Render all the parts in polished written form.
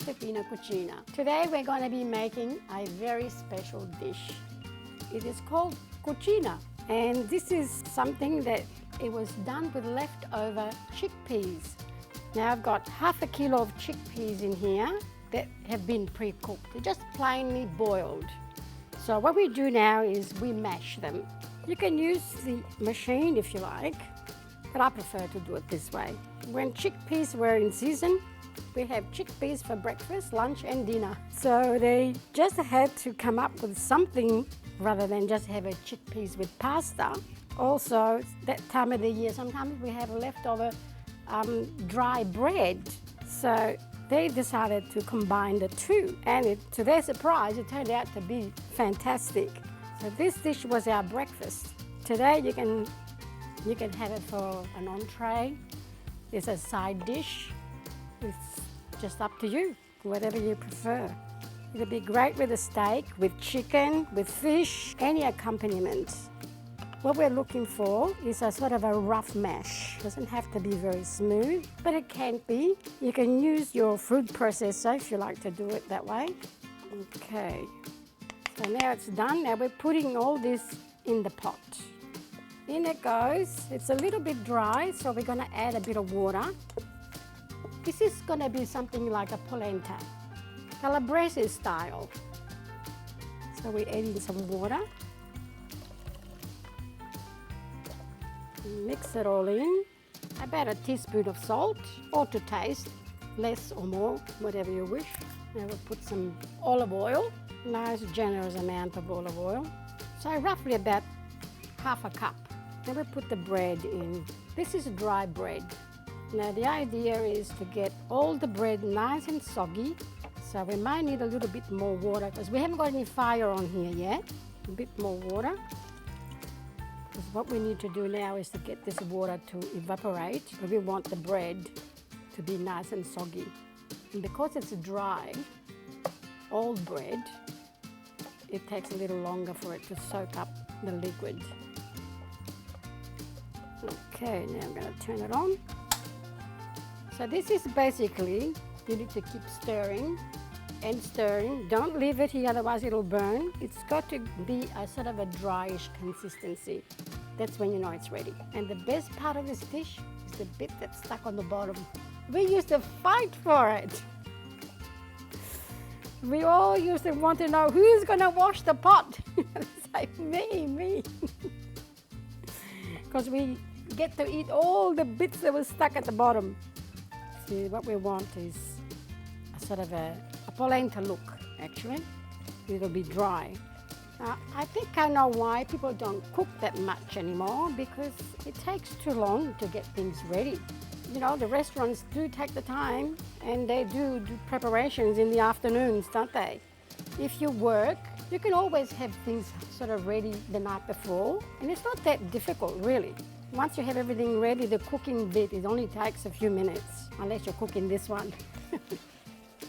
to Pina Cucina. Today we're going to be making a very special dish. It is called cucina, and this is something that it was done with leftover chickpeas. Now I've got half a kilo of chickpeas in here that have been pre-cooked. They're just plainly boiled. So what we do now is we mash them. You can use the machine if you like, but I prefer to do it this way. When chickpeas were in season, we have chickpeas for breakfast, lunch and dinner. So they just had to come up with something rather than just have a chickpeas with pasta. Also, that time of the year, sometimes we have leftover dry bread. So they decided to combine the two, and to their surprise, it turned out to be fantastic. So this dish was our breakfast. Today you can have it for an entree. It's a side dish. It's just up to you, whatever you prefer. It'll be great with a steak, with chicken, with fish, any accompaniment. What we're looking for is a sort of a rough mash. It doesn't have to be very smooth, but it can be. You can use your food processor if you like to do it that way. Okay, so now it's done. Now we're putting all this in the pot. In it goes. It's a little bit dry, so we're going to add a bit of water. This is going to be something like a polenta, Calabrese style. So we add in some water. Mix it all in. About a teaspoon of salt, or to taste, less or more, whatever you wish. Now we'll put some olive oil, nice generous amount of olive oil. So roughly about half a cup. Then we put the bread in. This is dry bread. Now the idea is to get all the bread nice and soggy. So we might need a little bit more water because we haven't got any fire on here yet. A bit more water. Because what we need to do now is to get this water to evaporate. We want the bread to be nice and soggy. And because it's dry, old bread, it takes a little longer for it to soak up the liquid. Okay, now I'm going to turn it on. So this is basically, you need to keep stirring and stirring. Don't leave it here, otherwise it'll burn. It's got to be a sort of a dryish consistency. That's when you know it's ready. And the best part of this dish is the bit that's stuck on the bottom. We used to fight for it. We all used to want to know who's going to wash the pot. It's like, me. Because we get to eat all the bits that were stuck at the bottom. See, what we want is a sort of a polenta look, actually. It'll be dry. I think I know why people don't cook that much anymore, because it takes too long to get things ready. You know, the restaurants do take the time, and they do preparations in the afternoons, don't they? If you work, you can always have things sort of ready the night before, and it's not that difficult, really. Once you have everything ready, the cooking bit, it only takes a few minutes, unless you're cooking this one.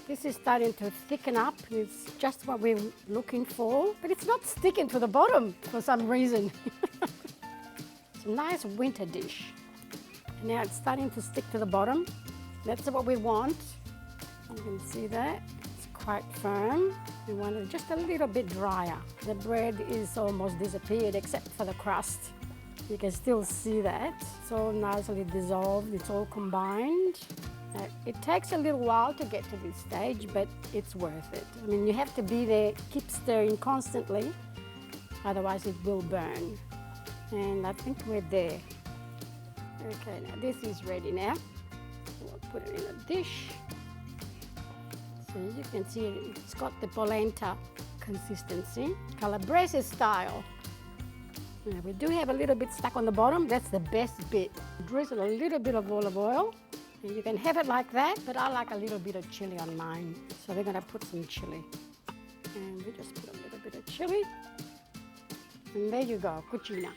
This is starting to thicken up. It's just what we're looking for, but it's not sticking to the bottom for some reason. It's a nice winter dish. Now it's starting to stick to the bottom. That's what we want. You can see that. It's quite firm. We want it just a little bit drier. The bread is almost disappeared except for the crust. You can still see that. It's all nicely dissolved. It's all combined. It takes a little while to get to this stage, but it's worth it. I mean, you have to be there, keep stirring constantly, otherwise it will burn. And I think we're there. Okay, now this is ready now. We'll put it in a dish. So you can see it's got the polenta consistency, Calabrese style. Now we do have a little bit stuck on the bottom. That's the best bit. Drizzle a little bit of olive oil. And you can have it like that, but I like a little bit of chili on mine. So we're going to put some chili. And we just put a little bit of chili. And there you go, cucina.